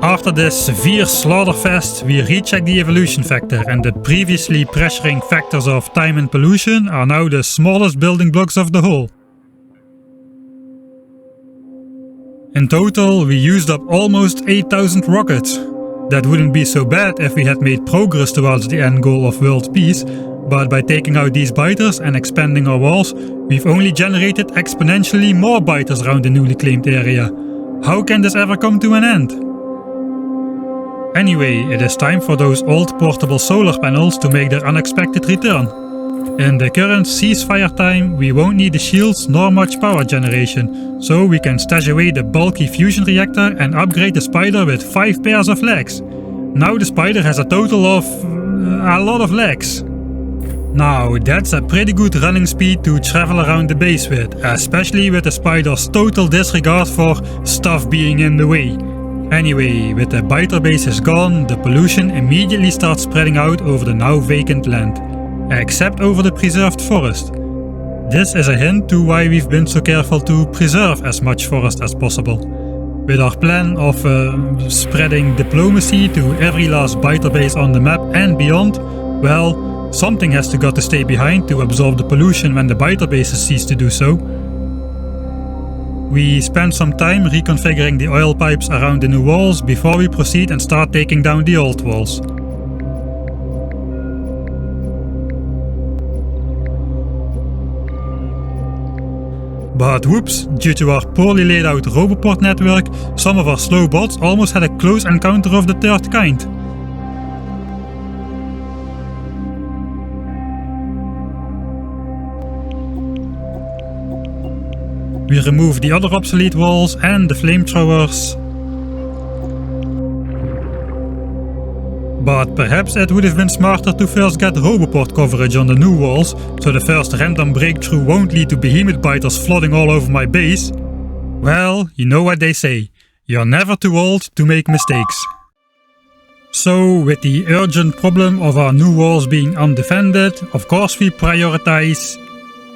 After this severe slaughterfest, we recheck the evolution factor, and the previously pressuring factors of time and pollution are now the smallest building blocks of the whole. In total, we used up almost 8,000 rockets. That wouldn't be so bad if we had made progress towards the end goal of world peace, but by taking out these biters and expanding our walls, we've only generated exponentially more biters around the newly claimed area. How can this ever come to an end? Anyway, it is time for those old portable solar panels to make their unexpected return. In the current ceasefire time, we won't need the shields nor much power generation, so we can stash away the bulky fusion reactor and upgrade the spider with 5 pairs of legs. Now the spider has a total of a lot of legs. Now that's a pretty good running speed to travel around the base with, especially with the spider's total disregard for stuff being in the way. Anyway, with the biter base is gone, the pollution immediately starts spreading out over the now vacant land, except over the preserved forest. This is a hint to why we've been so careful to preserve as much forest as possible. With our plan of spreading diplomacy to every last biter base on the map and beyond, well, something has got to stay behind to absorb the pollution when the biter bases cease to do so. We spent some time reconfiguring the oil pipes around the new walls before we proceed and start taking down the old walls. But whoops, due to our poorly laid out Roboport network, some of our slow bots almost had a close encounter of the third kind. We removed the other obsolete walls and the flamethrowers. But perhaps it would have been smarter to first get Roboport coverage on the new walls, so the first random breakthrough won't lead to behemoth biters flooding all over my base. Well, you know what they say, you're never too old to make mistakes. So, with the urgent problem of our new walls being undefended, of course we prioritize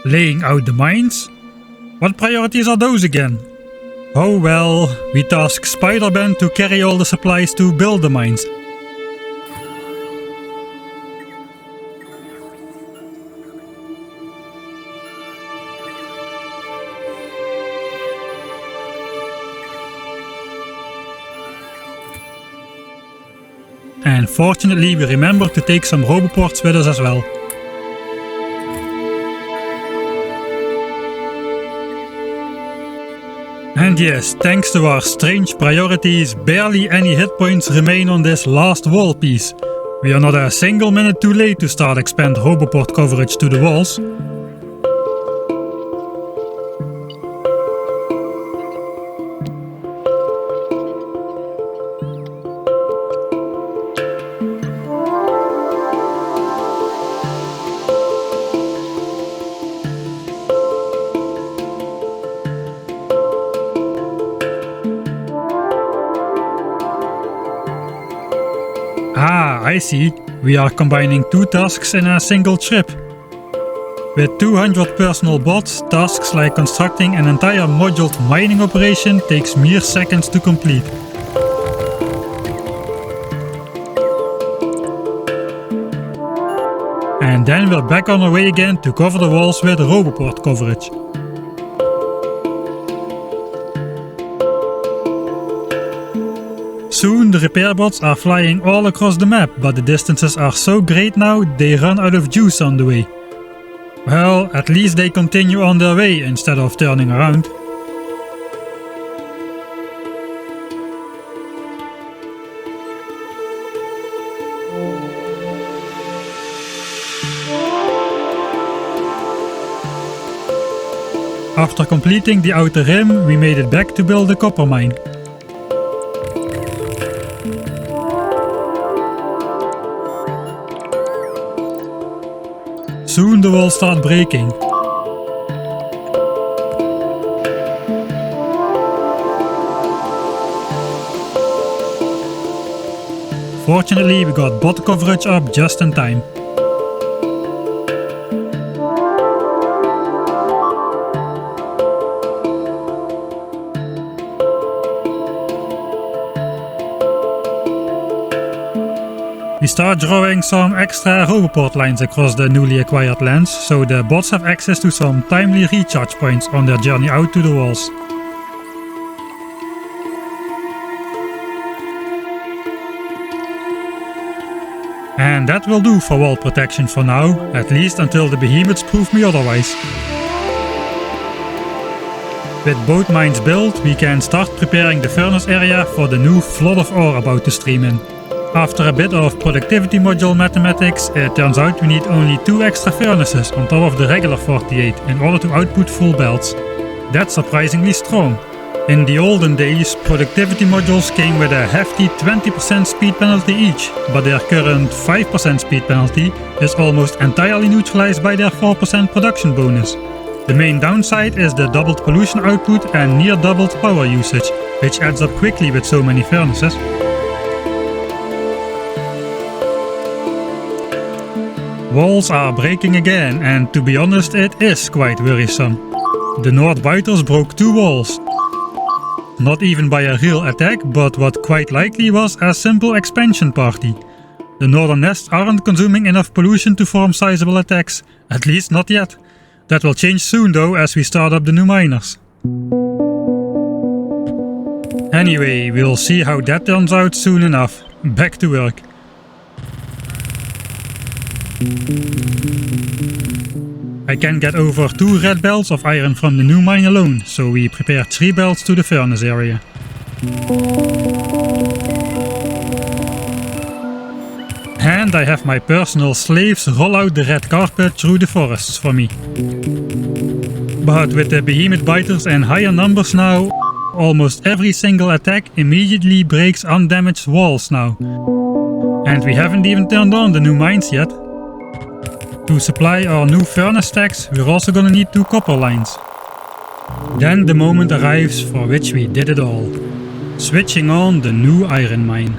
laying out the mines. What priorities are those again? Oh well, we task Spider-Ben to carry all the supplies to build the mines. And fortunately we remembered to take some Roboports with us as well. And yes, thanks to our strange priorities, barely any hit points remain on this last wall piece. We are not a single minute too late to start expand Roboport coverage to the walls. Ah, I see. We are combining 2 tasks in a single trip. With 200 personal bots, tasks like constructing an entire moduled mining operation takes mere seconds to complete. And then we're back on our way again to cover the walls with Roboport coverage. Soon the repair bots are flying all across the map, but the distances are so great now they run out of juice on the way. Well, at least they continue on their way instead of turning around. After completing the outer rim, we made it back to build the copper mine. Soon the walls start breaking. Fortunately, we got bot coverage up just in time. We start drawing some extra roboport lines across the newly acquired lands, so the bots have access to some timely recharge points on their journey out to the walls. And that will do for wall protection for now, at least until the behemoths prove me otherwise. With both mines built, we can start preparing the furnace area for the new flood of ore about to stream in. After a bit of productivity module mathematics, it turns out we need only 2 extra furnaces on top of the regular 48 in order to output full belts. That's surprisingly strong. In the olden days, productivity modules came with a hefty 20% speed penalty each, but their current 5% speed penalty is almost entirely neutralized by their 4% production bonus. The main downside is the doubled pollution output and near doubled power usage, which adds up quickly with so many furnaces. Walls are breaking again, and to be honest, it is quite worrisome. The North Biters broke 2 walls. Not even by a real attack, but what quite likely was a simple expansion party. The northern nests aren't consuming enough pollution to form sizable attacks, at least not yet. That will change soon though, as we start up the new miners. Anyway, we'll see how that turns out soon enough. Back to work. I can get over 2 red belts of iron from the new mine alone, so we prepare 3 belts to the furnace area. And I have my personal slaves roll out the red carpet through the forests for me. But with the behemoth biters in higher numbers now, almost every single attack immediately breaks undamaged walls now. And we haven't even turned on the new mines yet. To supply our new furnace stacks, we're also gonna need 2 copper lines. Then the moment arrives for which we did it all. Switching on the new iron mine.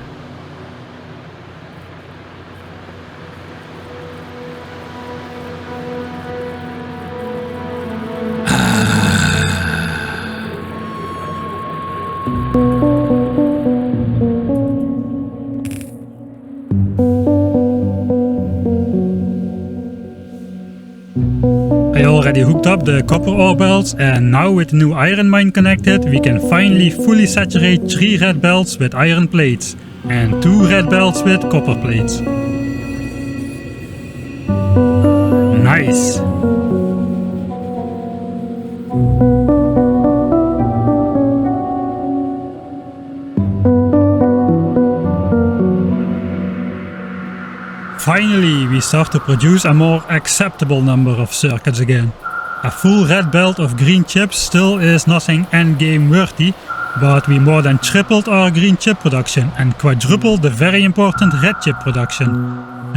I already hooked up the copper ore belts, and now with the new iron mine connected, we can finally fully saturate 3 red belts with iron plates and 2 red belts with copper plates. Nice! Finally, we start to produce a more acceptable number of circuits again. A full red belt of green chips still is nothing endgame worthy, but we more than tripled our green chip production and quadrupled the very important red chip production.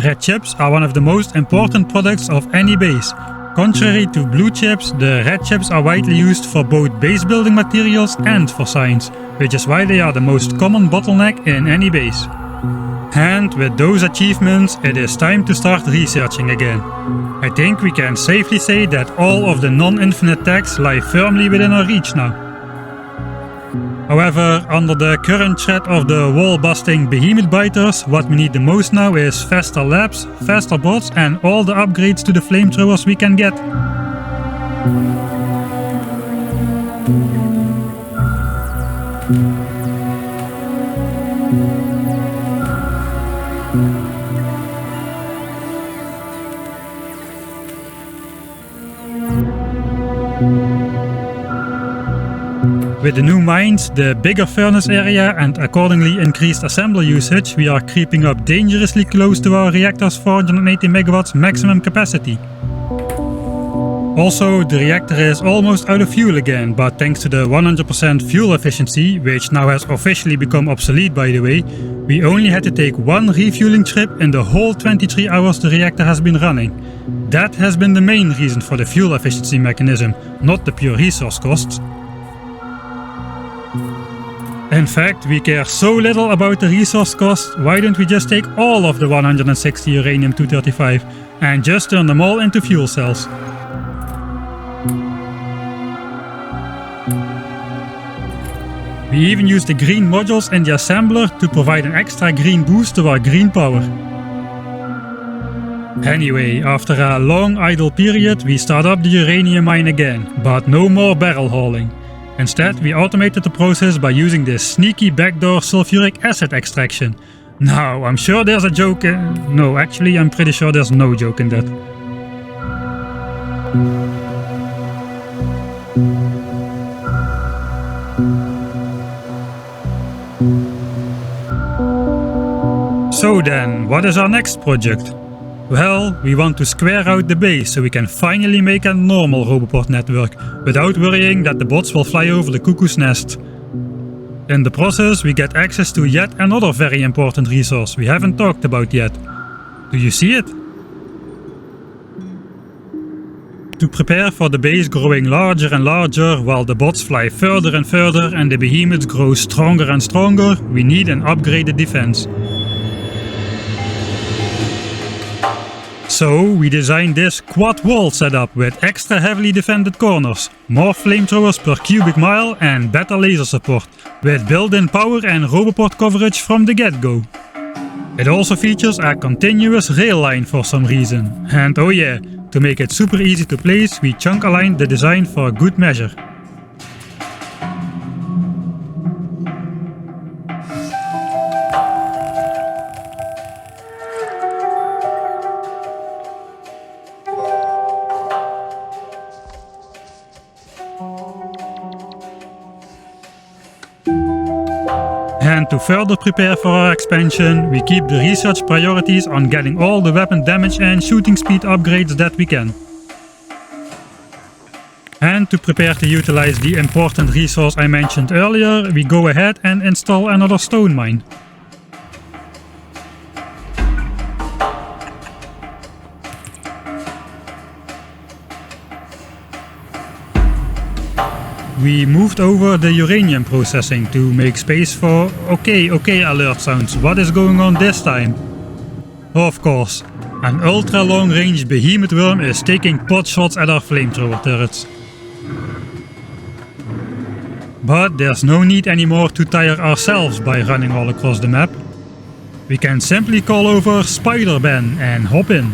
Red chips are one of the most important products of any base. Contrary to blue chips, the red chips are widely used for both base building materials and for science, which is why they are the most common bottleneck in any base. And with those achievements, it is time to start researching again. I think we can safely say that all of the non-infinite tags lie firmly within our reach now. However, under the current threat of the wall-busting behemoth biters, what we need the most now is faster labs, faster bots, and all the upgrades to the flamethrowers we can get. With the new mines, the bigger furnace area and accordingly increased assembler usage, we are creeping up dangerously close to our reactor's 480 MW maximum capacity. Also, the reactor is almost out of fuel again, but thanks to the 100% fuel efficiency, which now has officially become obsolete by the way, we only had to take 1 refueling trip in the whole 23 hours the reactor has been running. That has been the main reason for the fuel efficiency mechanism, not the pure resource costs. In fact, we care so little about the resource cost, why don't we just take all of the 160 uranium-235 and just turn them all into fuel cells? We even use the green modules in the assembler to provide an extra green boost to our green power. Anyway, after a long idle period, we start up the uranium mine again, but no more barrel hauling. Instead, we automated the process by using this sneaky backdoor sulfuric acid extraction. Now, I'm sure there's a joke no, actually, I'm pretty sure there's no joke in that. So then, what is our next project? Well, we want to square out the base so we can finally make a normal Roboport network, without worrying that the bots will fly over the cuckoo's nest. In the process, we get access to yet another very important resource we haven't talked about yet. Do you see it? To prepare for the base growing larger and larger while the bots fly further and further and the behemoths grow stronger and stronger, we need an upgraded defense. So we designed this quad wall setup with extra heavily defended corners, more flamethrowers per cubic mile and better laser support, with built-in power and Roboport coverage from the get-go. It also features a continuous rail line for some reason, and oh yeah, to make it super easy to place, we chunk aligned the design for good measure. And to further prepare for our expansion, we keep the research priorities on getting all the weapon damage and shooting speed upgrades that we can. And to prepare to utilize the important resource I mentioned earlier, we go ahead and install another stone mine. We moved over the uranium processing to make space for okay alert sounds. What is going on this time? Of course, an ultra long range behemoth worm is taking pot shots at our flamethrower turrets. But there's no need anymore to tire ourselves by running all across the map. We can simply call over Spider Ben and hop in.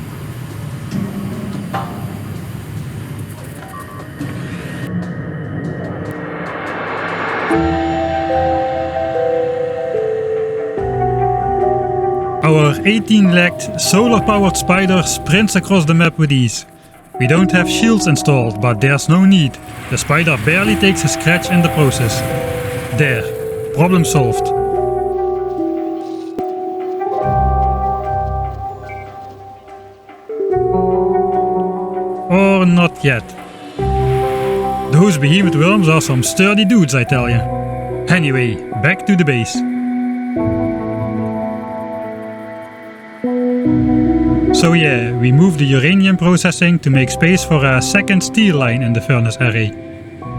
Our 18-legged, solar-powered spider sprints across the map with ease. We don't have shields installed, but there's no need. The spider barely takes a scratch in the process. There, problem solved. Or not yet. Those behemoth worms are some sturdy dudes, I tell ya. Anyway, back to the base. So yeah, we moved the uranium processing to make space for a second steel line in the furnace array.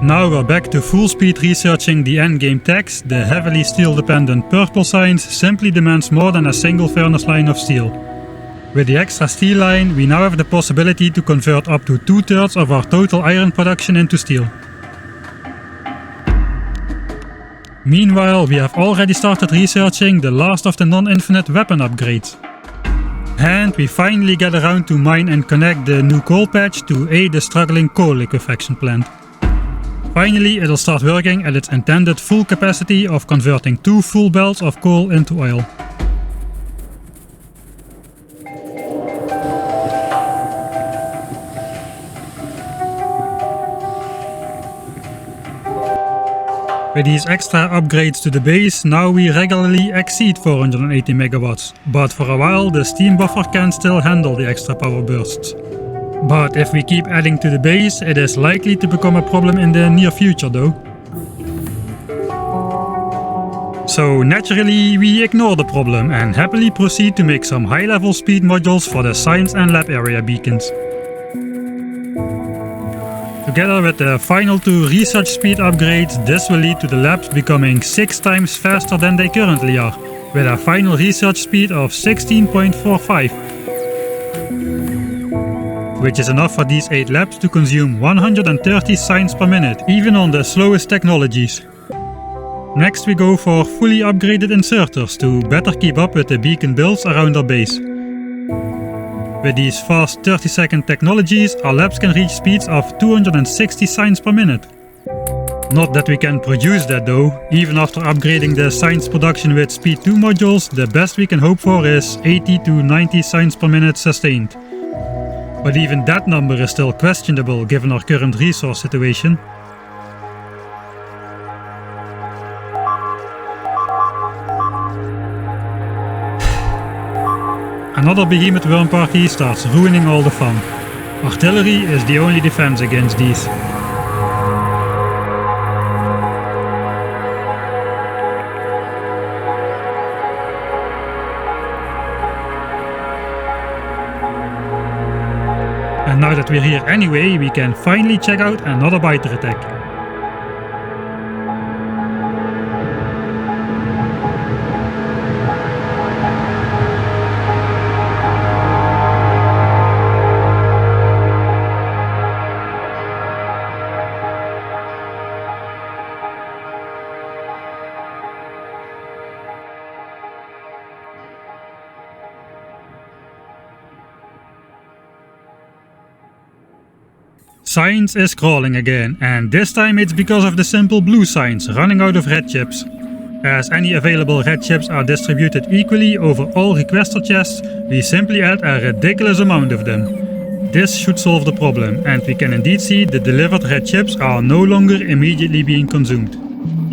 Now we're back to full speed researching the endgame techs. The heavily steel dependent purple signs simply demands more than a single furnace line of steel. With the extra steel line, we now have the possibility to convert up to 2/3 of our total iron production into steel. Meanwhile, we have already started researching the last of the non-infinite weapon upgrades. And we finally get around to mine and connect the new coal patch to aid the struggling coal liquefaction plant. Finally, it'll start working at its intended full capacity of converting 2 full belts of coal into oil. With these extra upgrades to the base, now we regularly exceed 480 megawatts, but for a while the steam buffer can still handle the extra power bursts. But if we keep adding to the base, it is likely to become a problem in the near future though. So naturally we ignore the problem and happily proceed to make some high-level speed modules for the science and lab area beacons. Together with the final 2 research speed upgrades, this will lead to the labs becoming 6 times faster than they currently are, with a final research speed of 16.45. Which is enough for these 8 labs to consume 130 signs per minute, even on the slowest technologies. Next we go for fully upgraded inserters to better keep up with the beacon builds around our base. With these fast 30-second technologies, our labs can reach speeds of 260 signs per minute. Not that we can produce that though. Even after upgrading the signs production with Speed 2 modules, the best we can hope for is 80 to 90 signs per minute sustained. But even that number is still questionable given our current resource situation. Another behemoth worm party starts ruining all the fun. Artillery is the only defense against these. And now that we're here anyway, we can finally check out another biter attack. Science is crawling again, and this time it's because of the simple blue signs running out of red chips. As any available red chips are distributed equally over all requester chests, we simply add a ridiculous amount of them. This should solve the problem, and we can indeed see the delivered red chips are no longer immediately being consumed.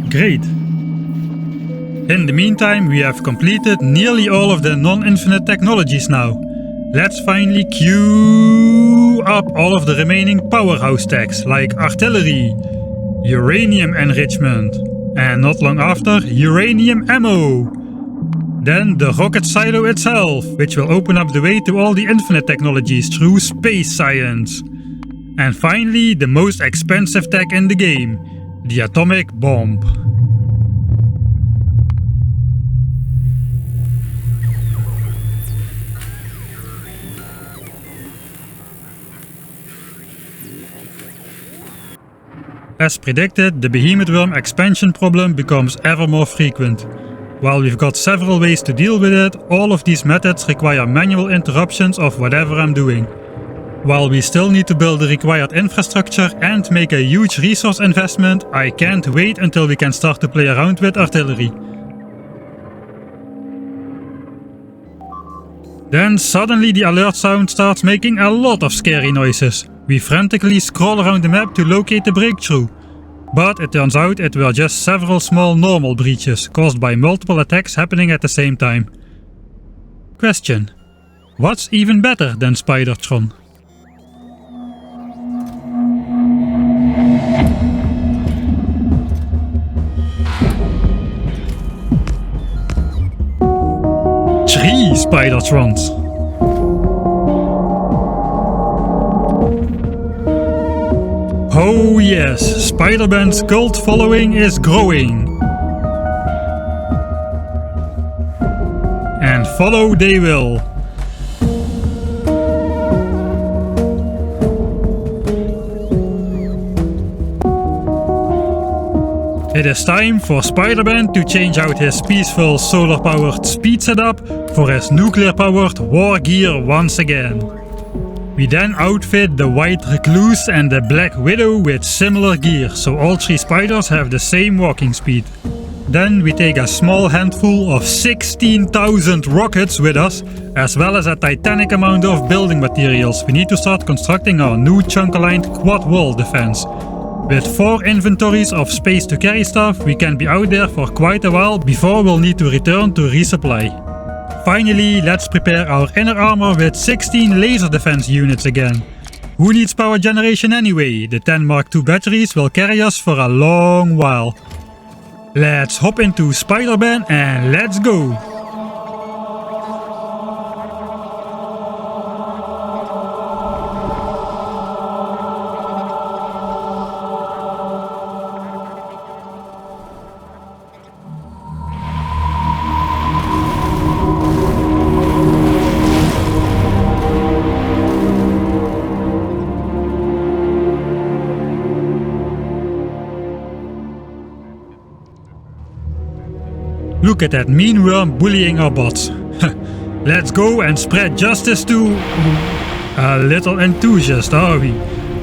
Great! In the meantime, we have completed nearly all of the non-infinite technologies now. Let's finally queue up all of the remaining powerhouse techs like artillery, uranium enrichment, and not long after, uranium ammo. Then the rocket silo itself, which will open up the way to all the infinite technologies through space science. And finally, the most expensive tech in the game, the atomic bomb. As predicted, the behemoth worm expansion problem becomes ever more frequent. While we've got several ways to deal with it, all of these methods require manual interruptions of whatever I'm doing. While we still need to build the required infrastructure and make a huge resource investment, I can't wait until we can start to play around with artillery. Then suddenly the alert sound starts making a lot of scary noises. We frantically scroll around the map to locate the breakthrough. But it turns out it were just several small normal breaches caused by multiple attacks happening at the same time. Question: what's even better than Spidertron? Three Spidertrons! Oh yes, Spider-Man's cult following is growing. And follow they will. It is time for Spider-Man to change out his peaceful solar-powered speed setup for his nuclear-powered war gear once again. We then outfit the White Recluse and the Black Widow with similar gear, so all three spiders have the same walking speed. Then we take a small handful of 16,000 rockets with us, as well as a titanic amount of building materials. We need to start constructing our new chunk-aligned quad wall defense. With 4 inventories of space to carry stuff, we can be out there for quite a while before we'll need to return to resupply. Finally, let's prepare our inner armor with 16 laser defense units again. Who needs power generation anyway? The 10 Mark II batteries will carry us for a long while. Let's hop into Spider-Man and let's go! Look at that mean worm bullying our bots. Let's go and spread justice to... a little enthusiast, are we?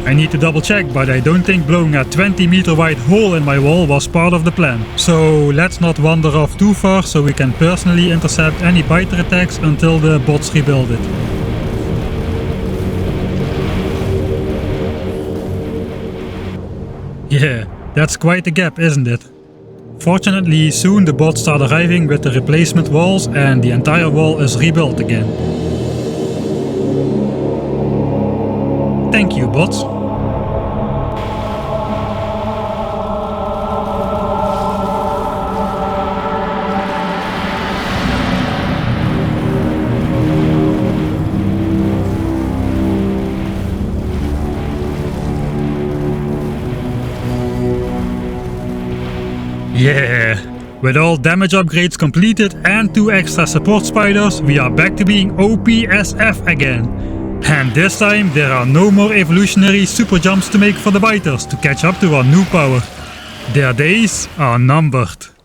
I need to double check, but I don't think blowing a 20-meter wide hole in my wall was part of the plan. So let's not wander off too far so we can personally intercept any biter attacks until the bots rebuild it. Yeah, that's quite a gap, isn't it? Fortunately, soon the bots start arriving with the replacement walls and the entire wall is rebuilt again. Thank you, bots. Yeah, with all damage upgrades completed and 2 extra support spiders, we are back to being OPSF again. And this time there are no more evolutionary super jumps to make for the biters to catch up to our new power. Their days are numbered.